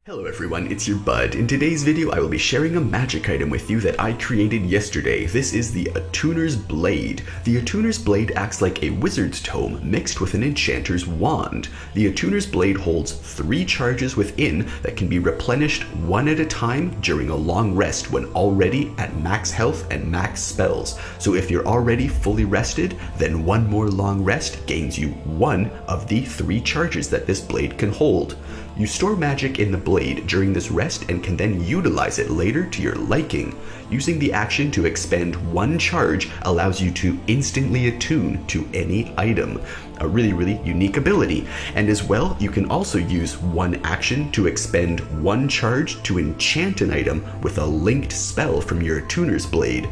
Hello everyone, it's your Bud. In today's video, I will be sharing a magic item with you that I created yesterday. This is the Attuner's Blade. The Attuner's Blade acts like a wizard's tome mixed with an enchanter's wand. The Attuner's Blade holds 3 charges within that can be replenished one at a time during a long rest when already at max health and max spells. So if you're already fully rested, then one more long rest gains you 1 of the 3 charges that this blade can hold. You store magic in the blade during this rest and can then utilize it later to your liking. Using the action to expend 1 charge allows you to instantly attune to any item. A really unique ability. And as well, you can also use 1 action to expend 1 charge to enchant an item with a linked spell from your Attuner's Blade.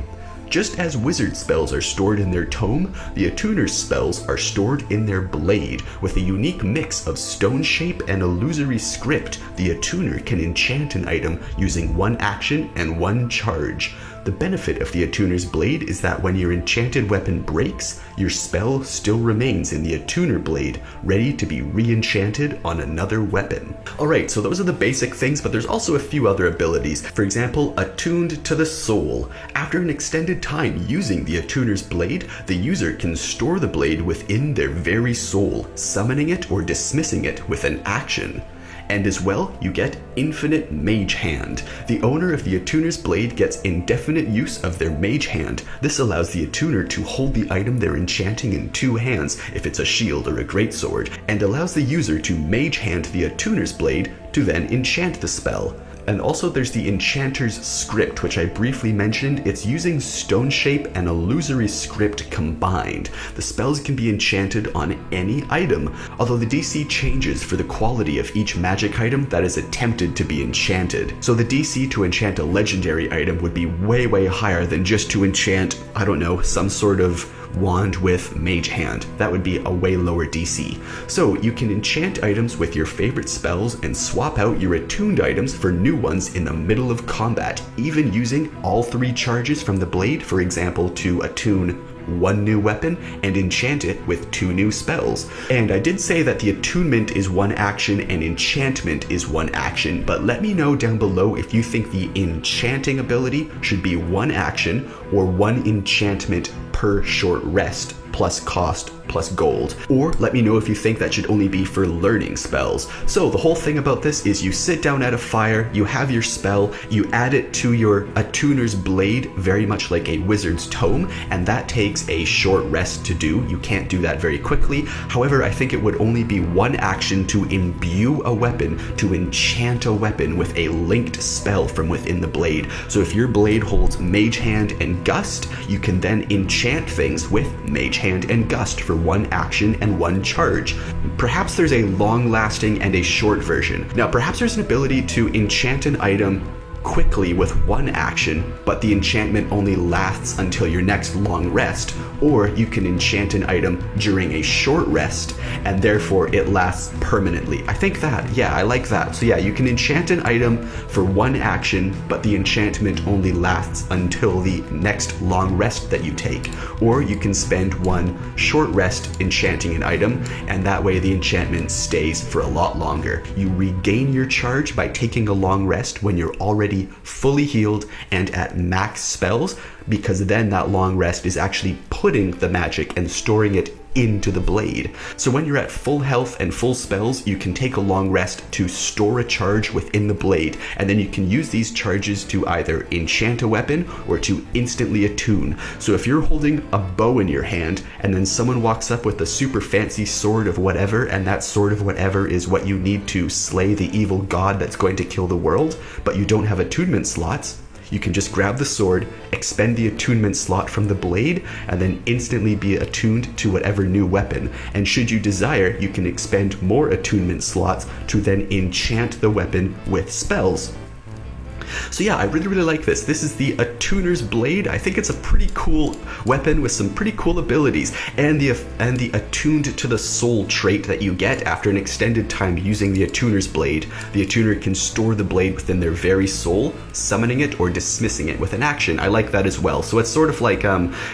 Just as wizard spells are stored in their tome, the Attuner's spells are stored in their blade. With a unique mix of stone shape and illusory script, the Attuner can enchant an item using 1 action and 1 charge. The benefit of the Attuner's Blade is that when your enchanted weapon breaks, your spell still remains in the Attuner Blade, ready to be re-enchanted on another weapon. Alright, so those are the basic things, but there's also a few other abilities. For example, Attuned to the Soul. After an extended time using the Attuner's Blade, the user can store the blade within their very soul, summoning it or dismissing it with an action. And as well, you get Infinite Mage Hand. The owner of the Attuner's Blade gets indefinite use of their Mage Hand. This allows the Attuner to hold the item they're enchanting in 2 hands, if it's a shield or a greatsword, and allows the user to Mage Hand the Attuner's Blade to then enchant the spell. And also there's the Enchanter's Script, which I briefly mentioned. It's using stone shape and illusory script combined. The spells can be enchanted on any item, although the DC changes for the quality of each magic item that is attempted to be enchanted. So the DC to enchant a legendary item would be way higher than just to enchant, I don't know, some sort of wand with Mage Hand. That would be a way lower DC. So you can enchant items with your favorite spells and swap out your attuned items for new ones in the middle of combat, even using all 3 charges from the blade, for example, to attune 1 new weapon and enchant it with 2 new spells. And I did say that the attunement is 1 action and enchantment is 1 action, but let me know down below if you think the enchanting ability should be 1 action or 1 enchantment per short rest, plus cost, plus gold. Or let me know if you think that should only be for learning spells. So the whole thing about this is you sit down at a fire, you have your spell, you add it to your Attuner's Blade, very much like a wizard's tome, and that takes a short rest to do. You can't do that very quickly. However, I think it would only be 1 action to imbue a weapon, to enchant a weapon with a linked spell from within the blade. So if your blade holds Mage Hand and Gust, you can then enchant things with Mage Hand and Gust for 1 action and 1 charge. Perhaps there's a long-lasting and a short version. Now, perhaps there's an ability to enchant an item quickly with 1 action, but the enchantment only lasts until your next long rest, or you can enchant an item during a short rest, and therefore it lasts permanently. I think that, yeah, I like that. So yeah, you can enchant an item for 1 action, but the enchantment only lasts until the next long rest that you take. Or you can spend 1 short rest enchanting an item, and that way the enchantment stays for a lot longer. You regain your charge by taking a long rest when you're already fully healed and at max spells, because then that long rest is actually putting the magic and storing it into the blade. So when you're at full health and full spells, you can take a long rest to store a charge within the blade, and then you can use these charges to either enchant a weapon or to instantly attune. So if you're holding a bow in your hand and then someone walks up with a super fancy sword of whatever, and that sword of whatever is what you need to slay the evil god that's going to kill the world, but you don't have attunement slots, you can just grab the sword, expend the attunement slot from the blade, and then instantly be attuned to whatever new weapon. And should you desire, you can expend more attunement slots to then enchant the weapon with spells. So yeah, I really like this. This is the Attuner's Blade. I think it's a pretty cool weapon with some pretty cool abilities, and the attuned to the soul trait that you get after an extended time using the Attuner's Blade. The Attuner can store the blade within their very soul, summoning it or dismissing it with an action. I like that as well. So it's sort of like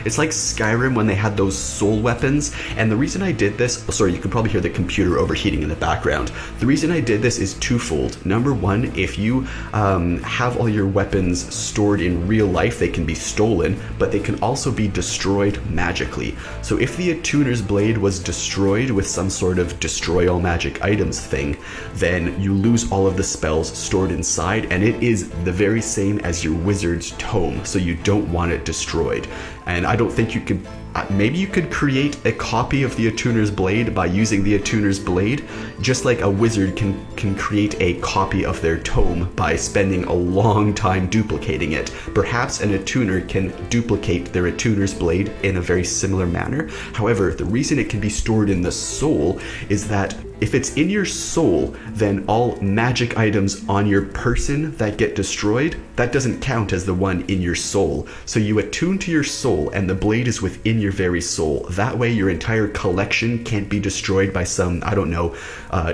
it's like Skyrim when they had those soul weapons. And the reason I did this, sorry, you can probably hear the computer overheating in the background. The reason I did this is twofold. Number one, if you have all your weapons stored in real life, they can be stolen, but they can also be destroyed magically. So if the Attuner's Blade was destroyed with some sort of destroy all magic items thing, then you lose all of the spells stored inside, and it is the very same as your wizard's tome, so you don't want it destroyed. And I don't think you could, maybe you could create a copy of the Attuner's Blade by using the Attuner's Blade, just like a wizard can create a copy of their tome by spending a long time duplicating it. Perhaps an Attuner can duplicate their Attuner's Blade in a very similar manner. However, the reason it can be stored in the soul is that if it's in your soul, then all magic items on your person that get destroyed, that doesn't count as the one in your soul. So you attune to your soul, and the blade is within your very soul. That way your entire collection can't be destroyed by some, I don't know,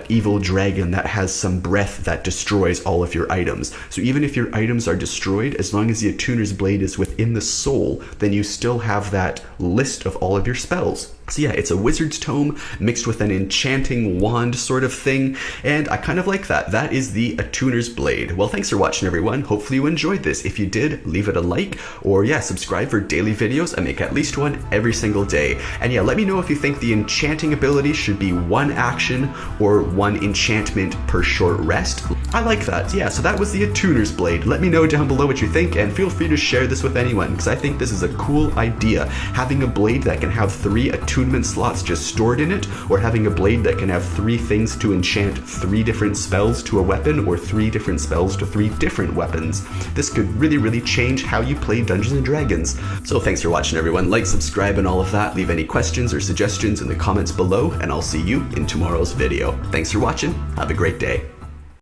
evil dragon that has some breath that destroys all of your items. So even if your items are destroyed, as long as the Attuner's Blade is within the soul, then you still have that list of all of your spells. So yeah, it's a wizard's tome mixed with an enchanting wand sort of thing, and I kind of like that. That is the Attuner's Blade. Well, thanks for watching, everyone. Hopefully you enjoyed this. If you did, leave it a like, or yeah, subscribe for daily videos. I make at least one every single day. And yeah, let me know if you think the enchanting ability should be one action or one enchantment per short rest. I like that. Yeah, so that was the Attuner's Blade. Let me know down below what you think, and feel free to share this with anyone, because I think this is a cool idea. Having a blade that can have 3 attunement slots just stored in it, or having a blade that can have 3 things to enchant 3 different spells to a weapon, or 3 different spells to 3 different weapons. This could really change how you play Dungeons and Dragons. So thanks for watching, everyone. Like, subscribe, and all of that. Leave any questions or suggestions in the comments below, and I'll see you in tomorrow's video. Thanks for watching. Have a great day.